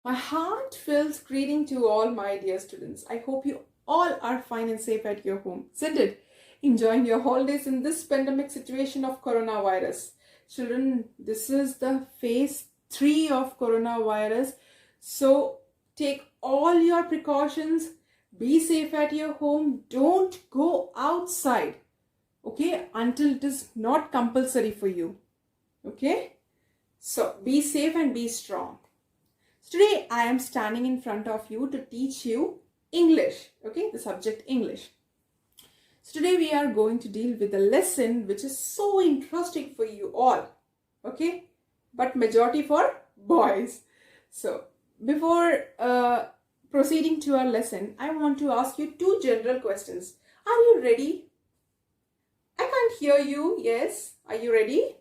My heartfelt greeting to all my dear students. I hope you all are fine and safe at your home, isn't it? Enjoying your holidays in this pandemic situation of coronavirus. Children, this is the phase 3 of coronavirus. So take all your precautions. Be safe at your home. Don't go outside. Okay, until it is not compulsory for you. Okay, so be safe and be strong. Today I am standing in front of you to teach you English. Okay, the subject English. So today we are going to deal with a lesson which is so interesting for you all. Okay, but majority for boys. So before proceeding to our lesson, I want to ask you two general questions. Are you ready? I can't hear you. Yes. Are you ready?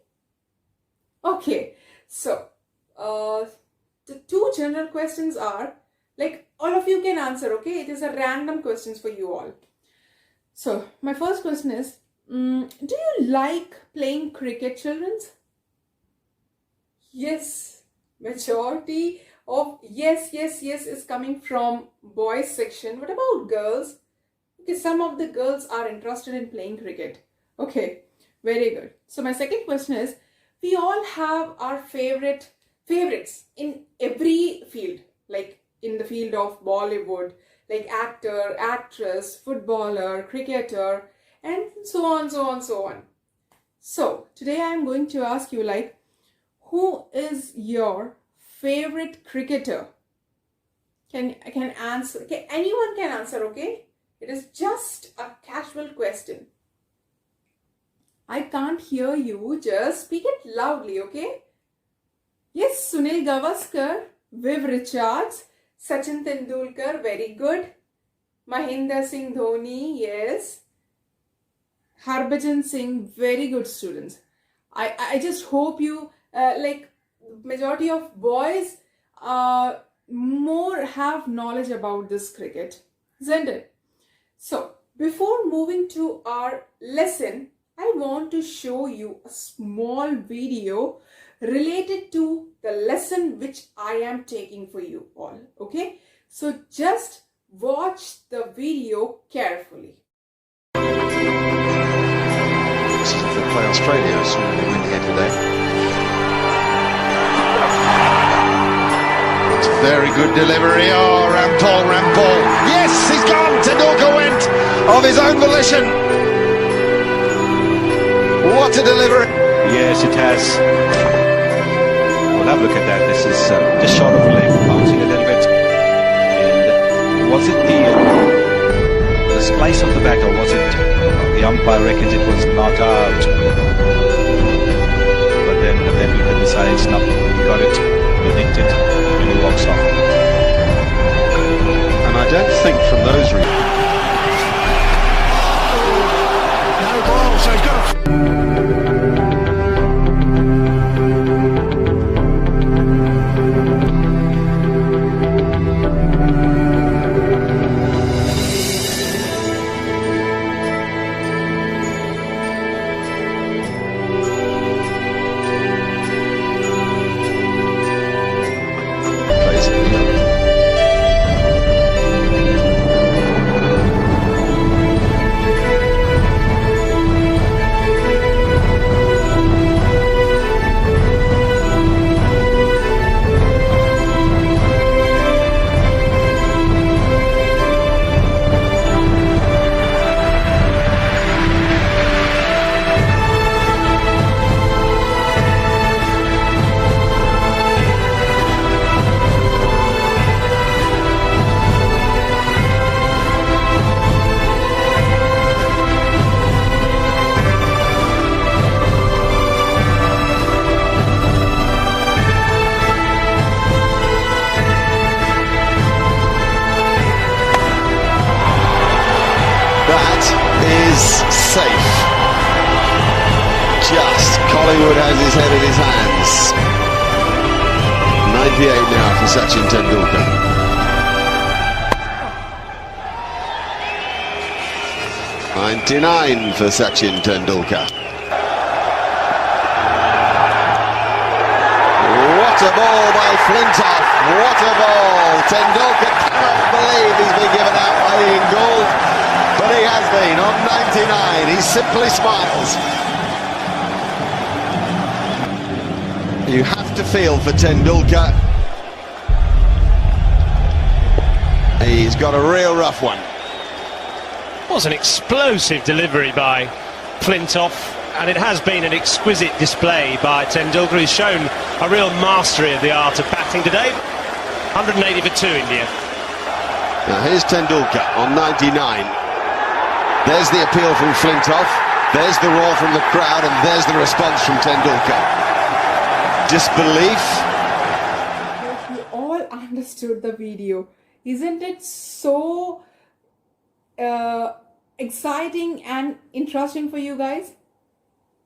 Okay. So, the two general questions are, like, all of you can answer, okay? It is a random questions for you all. So, my first question is, do you like playing cricket, children? Yes. Majority of yes is coming from boys section. What about girls? Okay, some of the girls are interested in playing cricket. Okay, very good. So my second question is, we all have our favorites in every field, like in the field of Bollywood, like actor, actress, footballer, cricketer, and so on. So today I am going to ask you, like, who is your favorite cricketer? Can answer? Okay, anyone can answer. Okay, it is just a casual question. I can't hear you. Just speak it loudly, okay? Yes, Sunil Gavaskar, Viv Richards, Sachin Tendulkar, very good. Mahendra Singh Dhoni, yes. Harbhajan Singh, very good students. I just hope you, like, majority of boys more have knowledge about this cricket, isn't it? So, before moving to our lesson, I want to show you a small video related to the lesson which I am taking for you all. Okay, so just watch the video carefully. This is if they play Australia, assuming they win here today. It's a very good delivery. Oh, Rampal. Yes, he's gone. Tendulkar went of his own volition. What a delivery! Yes, it has. Well, have a look at that. This is just short of leg, bouncing a little bit. And was it the splice of the bat, or was it the umpire reckons it was not out? But then he decides, no, he got it, he nicked it, and he walks off. And I don't think from those reasons. No ball, so he's got a... Safe. Just Collingwood has his head in his hands. 98 now for Sachin Tendulkar. 99 for Sachin Tendulkar. What a ball by Flintoff. What a ball. Tendulkar cannot believe he's been given out by Ian Gould. But he has been on 99. He simply smiles. You have to feel for Tendulkar. He's got a real rough one. Was an explosive delivery by Flintoff, and it has been an exquisite display by Tendulkar. He's shown a real mastery of the art of batting today. 180 for 2 India. Now here's Tendulkar on 99. There's the appeal from Flintoff. There's the roar from the crowd, and there's the response from Tendulkar. Disbelief. Hope you all understood the video. Isn't it so exciting and interesting for you guys?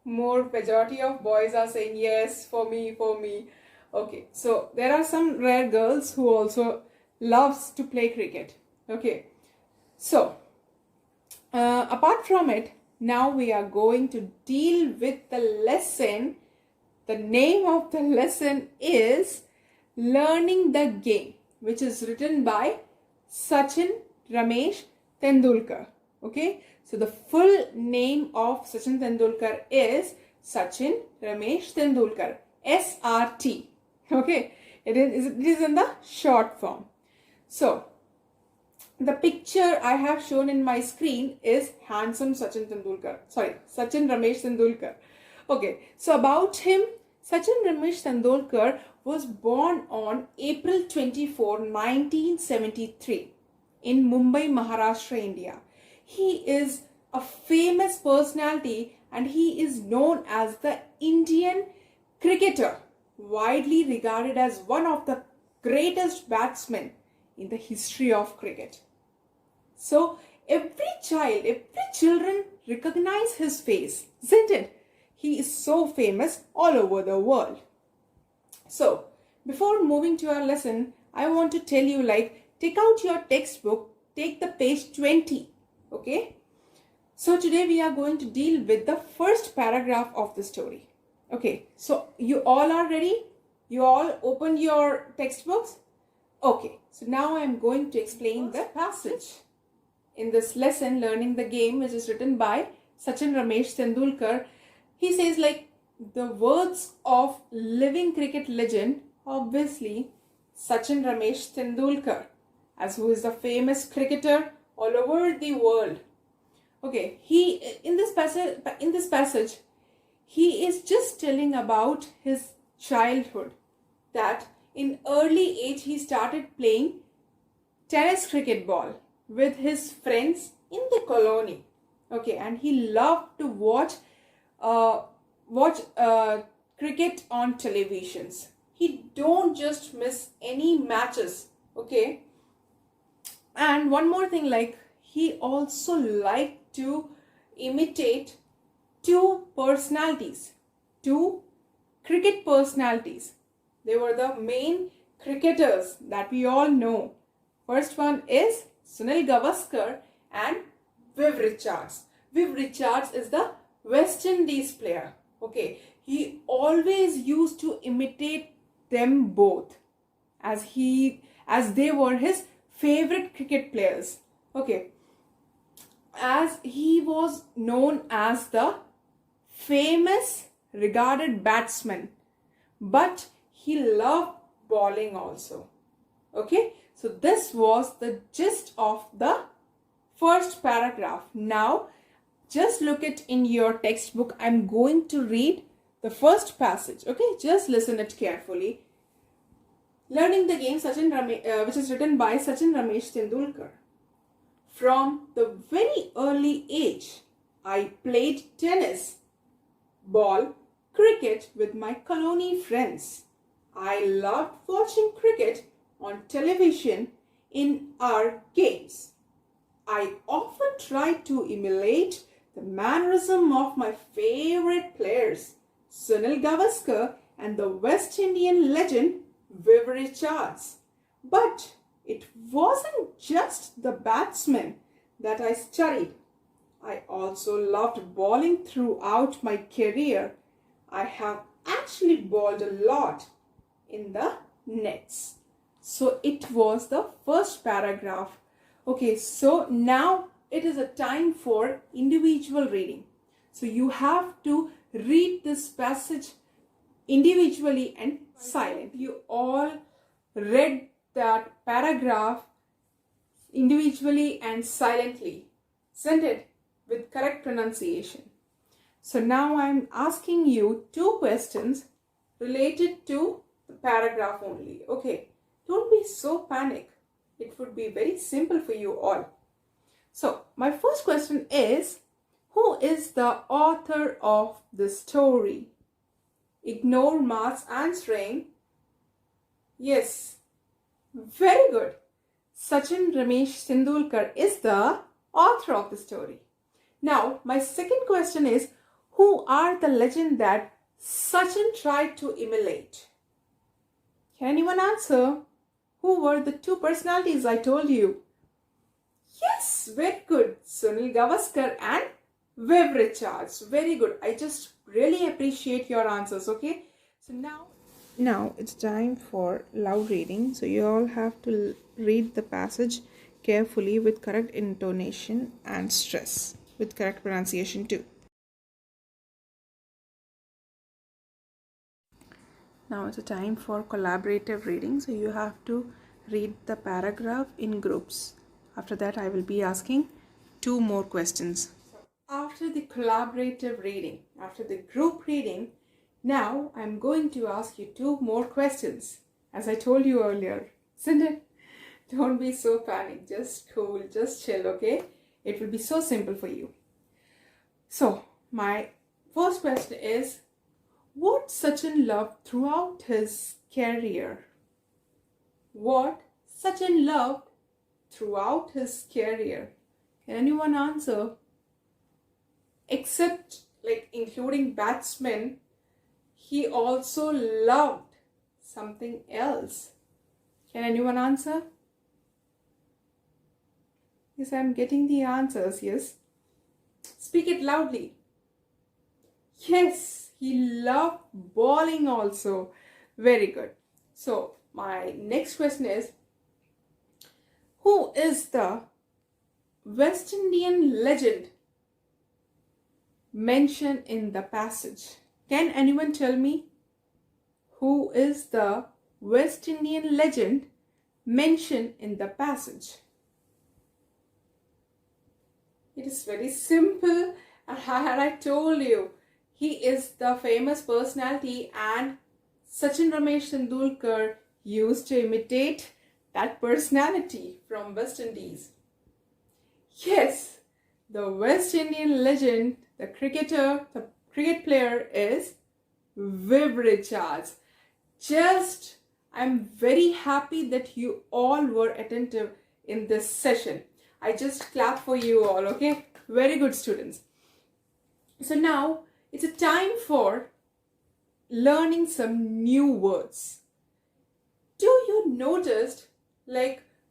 More majority of boys are saying yes, for me, for me. Okay, so there are some rare girls who also loves to play cricket. Okay, so apart from it, now we are going to deal with the lesson. The name of the lesson is Learning the Game, which is written by Sachin Ramesh Tendulkar. Okay, so the full name of Sachin Tendulkar is Sachin Ramesh Tendulkar, SRT. Okay, it is in the short form. So the picture I have shown in my screen is handsome Sachin Tendulkar. Sorry, Sachin Ramesh Tendulkar. Okay, so about him, Sachin Ramesh Tendulkar was born on April 24, 1973 in Mumbai, Maharashtra, India. He is a famous personality and he is known as the Indian cricketer, widely regarded as one of the greatest batsmen in the history of cricket. So every children recognize his face, isn't it? He is so famous all over the world. So before moving to our lesson, I want to tell you, take out your textbook, take the page 20. Okay. So today we are going to deal with the first paragraph of the story. Okay. So you all are ready? You all opened your textbooks? Okay. So now I am going to explain the passage in this lesson, Learning the Game, which is written by Sachin Ramesh Tendulkar. He says, the words of living cricket legend, obviously Sachin Ramesh Tendulkar, as who is a famous cricketer all over the world. Okay, in this passage, he is just telling about his childhood, that in early age he started playing tennis cricket ball with his friends in the colony. Okay, and he loved to watch cricket on televisions. He don't just miss any matches. Okay, and one more thing, he also liked to imitate two cricket personalities. They were the main cricketers that we all know. First one is Sunil Gavaskar and Viv Richards. Viv Richards is the West Indies player. Okay, he always used to imitate them both as they were his favorite cricket players. Okay, as he was known as the famous regarded batsman, but he loved bowling also. Okay, so this was the gist of the first paragraph. Now just look it in your textbook. I'm going to read the first passage. Okay, just listen it carefully. Learning the Game, which is written by Sachin Ramesh Tendulkar. From the very early age, I played tennis, ball, cricket with my colony friends. I loved watching cricket on television in our games. I often tried to emulate the mannerism of my favorite players, Sunil Gavaskar and the West Indian legend Viv Richards. But it wasn't just the batsmen that I studied. I also loved bowling throughout my career. I have actually bowled a lot. in the nets. So it was the first paragraph. Okay, so now it is a time for individual reading. So you have to read this passage individually and silent. You all read that paragraph individually and silently, isn't it? With correct pronunciation. So now I'm asking you 2 questions related to the paragraph only. Okay, don't be so panic. It would be very simple for you all. So my first question is, who is the author of the story? Ignore Ma's answering. Yes, very good. Sachin Ramesh Tendulkar is the author of the story. Now, my second question is, who are the legend that Sachin tried to emulate? Can anyone answer? Who were the 2 personalities I told you? Yes, very good. Sunil Gavaskar and Viv Richards. Very good. I just really appreciate your answers, okay? So now it's time for loud reading. So you all have to read the passage carefully with correct intonation and stress, with correct pronunciation too. Now it's a time for collaborative reading. So you have to read the paragraph in groups. After that, I will be asking 2 more questions. After the collaborative reading, after the group reading, now I'm going to ask you 2 more questions. As I told you earlier, isn't it? Don't be so panicked. Just cool, just chill, okay? It will be so simple for you. So, my first question is, what Sachin loved throughout his career? What Sachin loved throughout his career? Can anyone answer? Except, including batsmen, he also loved something else. Can anyone answer? Yes, I'm getting the answers, yes. Speak it loudly. Yes, he loved bowling also. Very good. So, my next question is, who is the West Indian legend mentioned in the passage? Can anyone tell me who is the West Indian legend mentioned in the passage? It is very simple, and I told you, he is the famous personality and Sachin Ramesh Tendulkar used to imitate that personality from West Indies. Yes, the West Indian legend, the cricket player is Viv Richards. I'm very happy that you all were attentive in this session. I just clap for you all, okay? Very good, students. So now it's a time for learning some new words. Do you notice,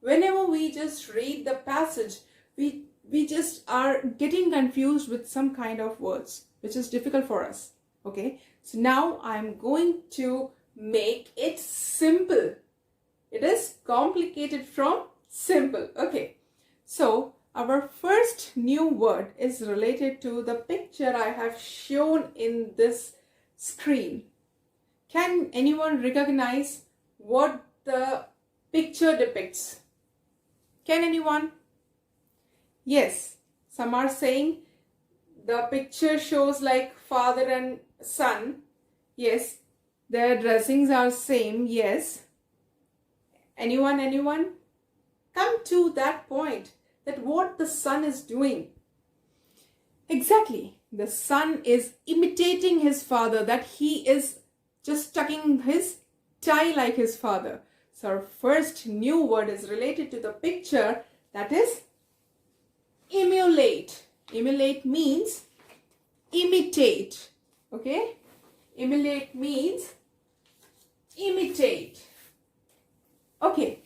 whenever we just read the passage, we just are getting confused with some kind of words, which is difficult for us, okay? So now I'm going to make it simple. It is complicated from simple, okay? So our first new word is related to the picture I have shown in this screen. Can anyone recognize what the picture depicts? Can anyone? Yes, some are saying the picture shows like father and son. Yes, their dressings are same. Yes. Anyone? Come to that point, that what the son is doing. Exactly. The son is imitating his father, that he is just tucking his tie like his father. So our first new word is related to the picture, that is emulate. Emulate means imitate. Okay? Emulate means imitate. Okay.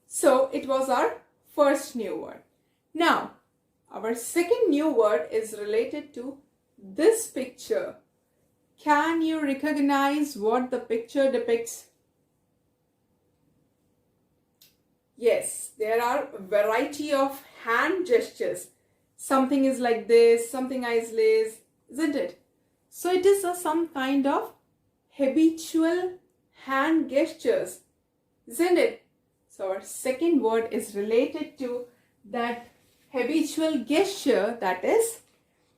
So it was our first new word. Now, our second new word is related to this picture. Can you recognize what the picture depicts? Yes, there are a variety of hand gestures. Something is like this, something is this, isn't it? So it is some kind of habitual hand gestures, isn't it? So our second word is related to that habitual gesture, that is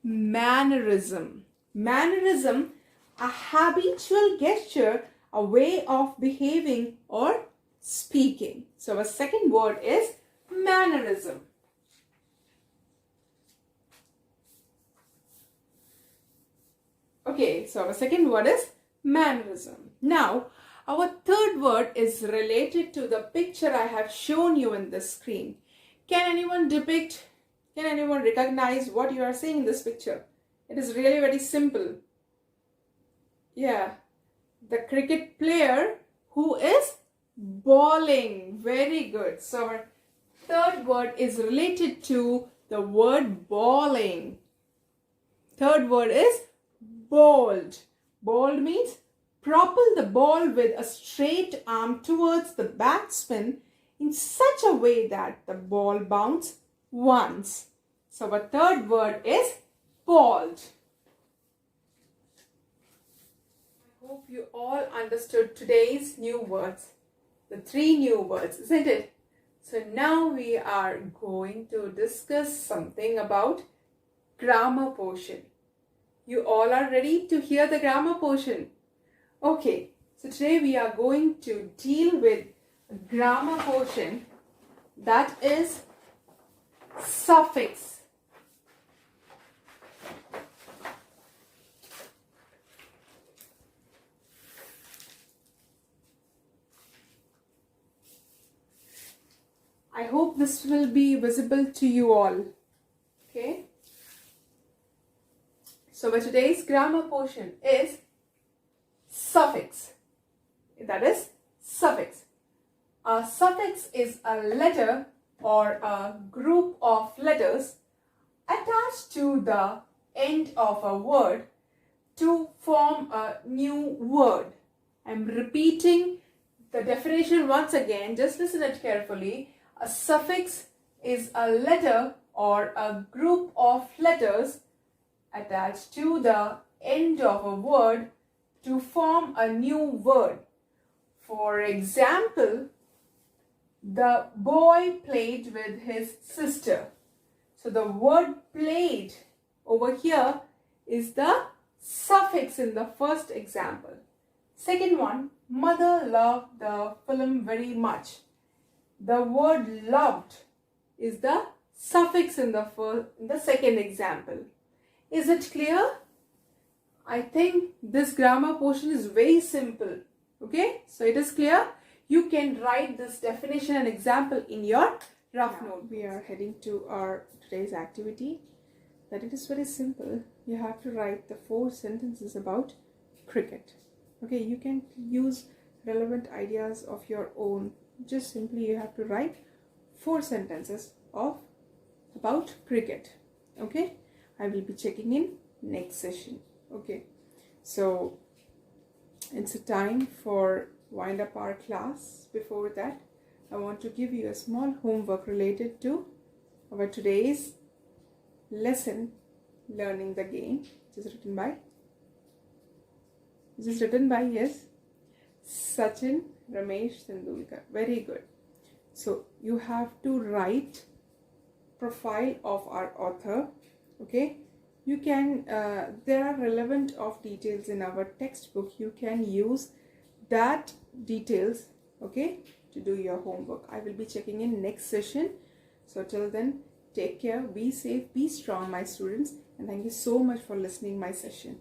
mannerism. Mannerism, a habitual gesture, a way of behaving or speaking. So our second word is mannerism. Okay, so our second word is mannerism. Now, our third word is related to the picture I have shown you in the screen. Can anyone recognize what you are seeing in this picture? It is really very simple. Yeah, the cricket player who is bowling. Very good. So our third word is related to the word bowling. Third word is bowled. Bowled means propel the ball with a straight arm towards the batsman in such a way that the ball bounces once. So our third word is bowled. I hope you all understood today's new words. The 3 new words, isn't it? So now we are going to discuss something about grammar portion. You all are ready to hear the grammar portion? Okay, so today we are going to deal with a grammar portion that is suffix. I hope this will be visible to you all. Okay. So today's grammar portion is suffix. That is suffix. A suffix is a letter or a group of letters attached to the end of a word to form a new word. I'm repeating the definition once again. Just listen it carefully. A suffix is a letter or a group of letters attached to the end of a word to form a new word. For example, the boy played with his sister. So the word played over here is the suffix in the first example. Second one, mother loved the film very much. The word loved is the suffix in the second example. Is it clear? I think this grammar portion is very simple. Okay, so it is clear. You can write this definition and example in your rough note. We are heading to our today's activity. That it is very simple. You have to write the 4 sentences about cricket. Okay, you can use relevant ideas of your own. Just simply you have to write 4 sentences about cricket. Okay, I will be checking in next session. Okay, so it's a time for wind up our class. Before that, I want to give you a small homework related to our today's lesson, learning the game, which is written by yes, Sachin Ramesh Tendulkar. Very good. So you have to write profile of our author. Okay, you can there are relevant of details in our textbook. You can use that details, okay, to do your homework. I will be checking in next session. So till then, take care, be safe, be strong, my students, and thank you so much for listening my session.